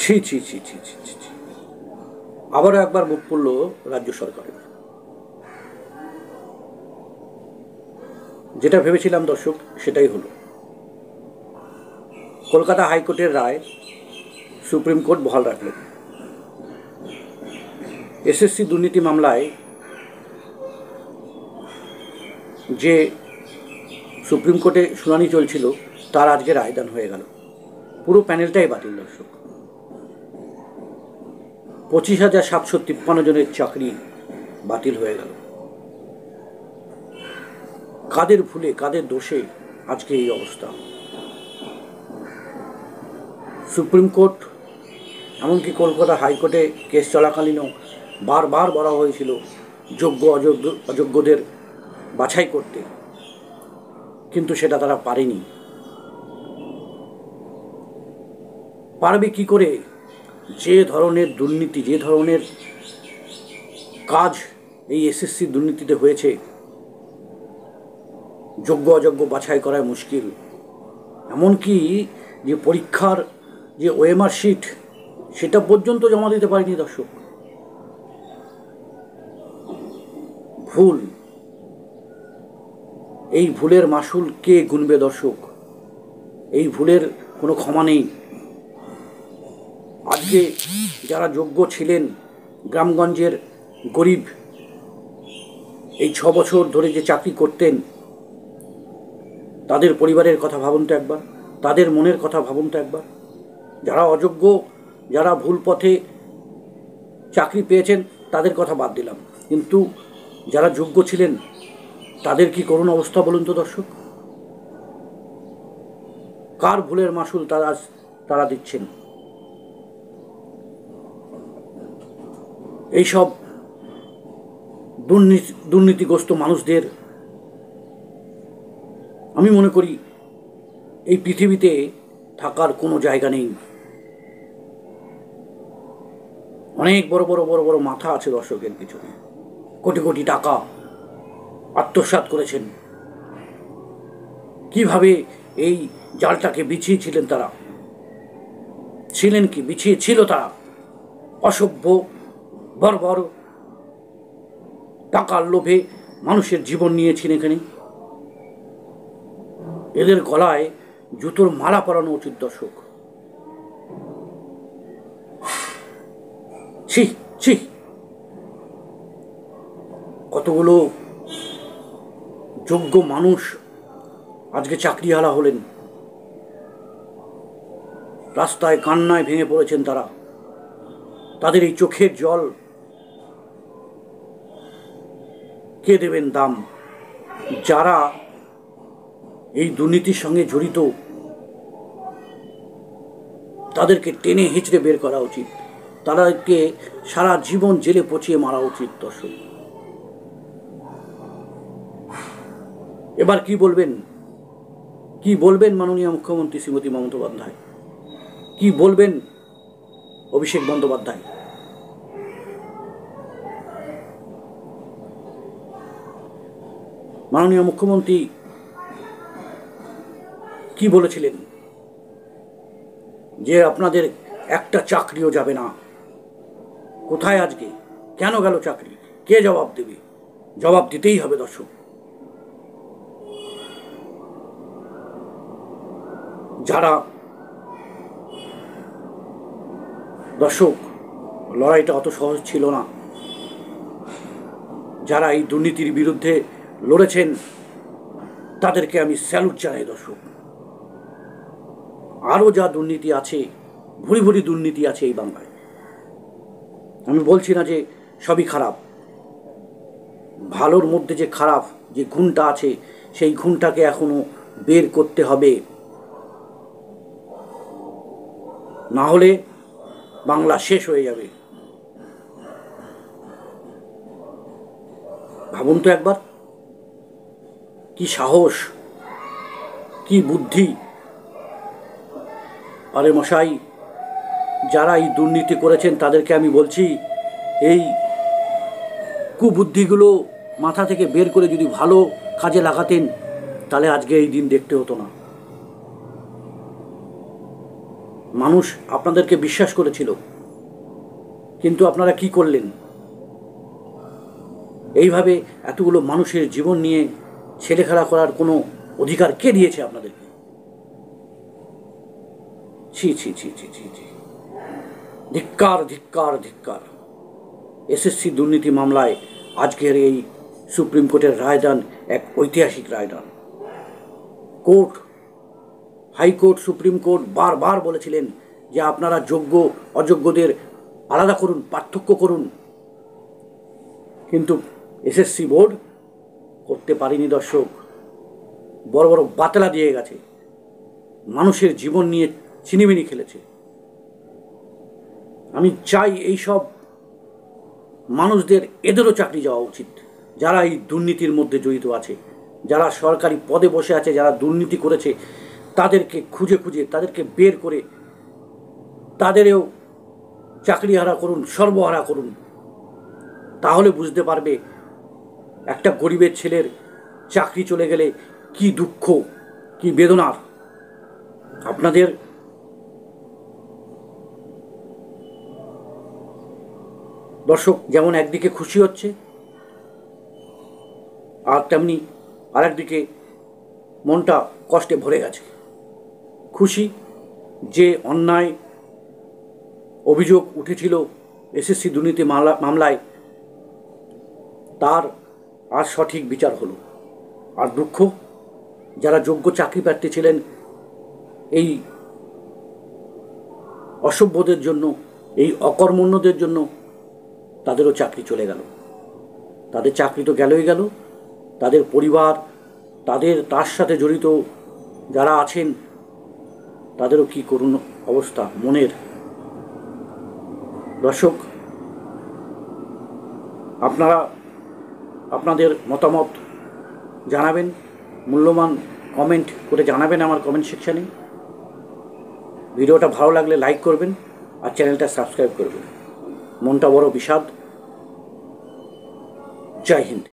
ছি ছি ছি ছি ছি ছি ছি। আবারও একবার মুখ পড়ল রাজ্য সরকারের। যেটা ভেবেছিলাম দর্শক সেটাই হলো। কলকাতা হাইকোর্টের রায় সুপ্রিম কোর্ট বহাল রাখলেন। এসএসসি দুর্নীতি মামলায় যে সুপ্রিম কোর্টে শুনানি চলছিল তার আজকে রায়দান হয়ে গেল। পুরো প্যানেলটাই বাতিল দর্শক। 25,753 জনের চাকরি বাতিল হয়ে গেল। কাদের ভুলে কাদের দোষে আজকে এই অবস্থা? সুপ্রিম কোর্ট এমনকি কলকাতা হাইকোর্টে কেস চলাকালীনও বারবার বলা হয়েছিল যোগ্য অযোগ্যদের বাছাই করতে, কিন্তু সেটা তারা পারেনি। পারবে কি করে? যে ধরনের দুর্নীতি, যে ধরনের কাজ এই এসএসসি দুর্নীতিতে হয়েছে, যোগ্য অযোগ্য বাছাই করাই মুশকিল। এমনকি যে পরীক্ষার যে ওএমআর শিট সেটা পর্যন্ত জমা দিতে পারেনি দর্শক। ভুল, এই ভুলের মাসুল কে গুনবে দর্শক? এই ভুলের কোনো ক্ষমা নেই। আজকে যারা যোগ্য ছিলেন, গ্রামগঞ্জের গরিব, এই 6 বছর ধরে যে চাকরি করতেন, তাদের পরিবারের কথা ভাবুন তো একবার, তাদের মনের কথা ভাবুন তো একবার। যারা অযোগ্য, যারা ভুল পথে চাকরি পেয়েছেন তাদের কথা বাদ দিলাম, কিন্তু যারা যোগ্য ছিলেন তাদের কি করুণ অবস্থা বলুন তো দর্শক। কার ভুলের মাসুল তারা দিচ্ছেন? এইসব দুর্নীতিগ্রস্ত মানুষদের আমি মনে করি এই পৃথিবীতে থাকার কোনো জায়গা নেই। অনেক বড় বড় বড় বড় মাথা আছে দর্শকের পিছনে, কোটি কোটি টাকা আত্মসাৎ করেছেন। কিভাবে এই জালটাকে বিছিয়েছিলেন তারা? ছিলেন কি বিছিয়েছিল তারা? অসভ্য, বর্বর, টাকার লোভে মানুষের জীবন নিয়েছেন এখানে। এদের গলায় জুতোর মালা পরানো উচিত দর্শক। ছি ছি, কতগুলো যোগ্য মানুষ আজকে চাকরিহারা হলেন। রাস্তায় কান্নায় ভেঙে পড়েছেন তারা। তাদের এই চোখের জল কে দেবেন দাম? যারা এই দুর্নীতির সঙ্গে জড়িত তাদেরকে টেনে হিচড়ে বের করা উচিত। তাদেরকে সারা জীবন জেলে পচিয়ে মারা উচিত দর্শক। এবার কি বলবেন? কি বলবেন মাননীয় মুখ্যমন্ত্রী শ্রীমতী মমতা বন্দ্যোপাধ্যায়? কি বলবেন অভিষেক বন্দ্যোপাধ্যায়? মাননীয় মুখ্যমন্ত্রী কি বলেছিলেন? যে আপনাদের একটা চাকরিও যাবে না। কোথায় আজকে? কেন গেল চাকরি? কে জবাব দেবে? জবাব দিতেই হবে দর্শক। যারা দর্শক, লড়াইটা অত সহজ ছিল না। যারা এই দুর্নীতির বিরুদ্ধে লড়েছেন তাদেরকে আমি স্যালুট জানাই দর্শক। আরও যা দুর্নীতি আছে, ভুরি ভুরি দুর্নীতি আছে এই বাংলায়। আমি বলছি না যে সবই খারাপ। ভালোর মধ্যে যে খারাপ যে গুণটা আছে সেই গুণটাকে এখনো বের করতে হবে, না হলে বাংলা শেষ হয়ে যাবে। ভাবুন তো একবার, কি সাহস, কি বুদ্ধি! আরে মশাই, যারা এই দুর্নীতি করেছেন তাদেরকে আমি বলছি, এই কুবুদ্ধিগুলো মাথা থেকে বের করে যদি ভালো কাজে লাগাতেন তাহলে আজকে এই দিন দেখতে হতো না। মানুষ আপনাদেরকে বিশ্বাস করেছিল, কিন্তু আপনারা কি করলেন? এইভাবে এতগুলো মানুষের জীবন নিয়ে ছেলেখেলা করার কোনো অধিকার কে দিয়েছে আপনাদেরকে? ছি ছি ছি ছি ছি ছি, ধিক্কার ধিক্কার ধিক্কার। এসএসসি দুর্নীতি মামলায় আজকের এই সুপ্রিম কোর্টের রায়দান এক ঐতিহাসিক রায়দান। কোর্ট, হাইকোর্ট, সুপ্রিম কোর্ট বারবার বলেছিলেন যে আপনারা যোগ্য অযোগ্যদের আলাদা করুন, পার্থক্য করুন, কিন্তু এসএসসি বোর্ড করতে পারেনি। দর্শক, বড় বড় বাতলা দিয়ে গেছে, মানুষের জীবন নিয়ে ছিনিমিনি খেলেছে। আমি চাই এই সব মানুষদের, এদেরও চাকরি যাওয়া উচিত, যারা এই দুর্নীতির মধ্যে জড়িত আছে, যারা সরকারি পদে বসে আছে, যারা দুর্নীতি করেছে, তাদেরকে খুঁজে খুঁজে তাদেরকে বের করে তাদেরও চাকরিহারা করুন, সর্বহারা করুন। তাহলে বুঝতে পারবে একটা গরিবের ছেলের চাকরি চলে গেলে কি দুঃখ, কি বেদনার। আপনাদের দর্শক যেমন একদিকে খুশি হচ্ছে, আর তেমনি আরেকদিকে মনটা কষ্টে ভরে গেছে। খুশি যে অন্যায় অভিযোগ উঠেছিল এসএসসি দুর্নীতি মামলায়, তার আর সঠিক বিচার হলো। আর দুঃখ যারা যোগ্য চাকরি প্রার্থী ছিলেন, এই অসভ্যদের জন্য, এই অকর্মণ্যদের জন্য তাদেরও চাকরি চলে গেল। তাদের চাকরি তো গেলই গেল, তাদের পরিবার, তার সাথে জড়িত যারা আছেন, তাদেরও কি করুণ অবস্থা মনের। দর্শক, আপনারা আপনাদের মতামত জানাবেন, মূল্যবান কমেন্ট করে জানাবেন আমার কমেন্ট সেকশানে। ভিডিওটা ভালো লাগলে লাইক করবেন আর চ্যানেলটা সাবস্ক্রাইব করবেন। মনটা বড় বিষাদ। জয় হিন্দ।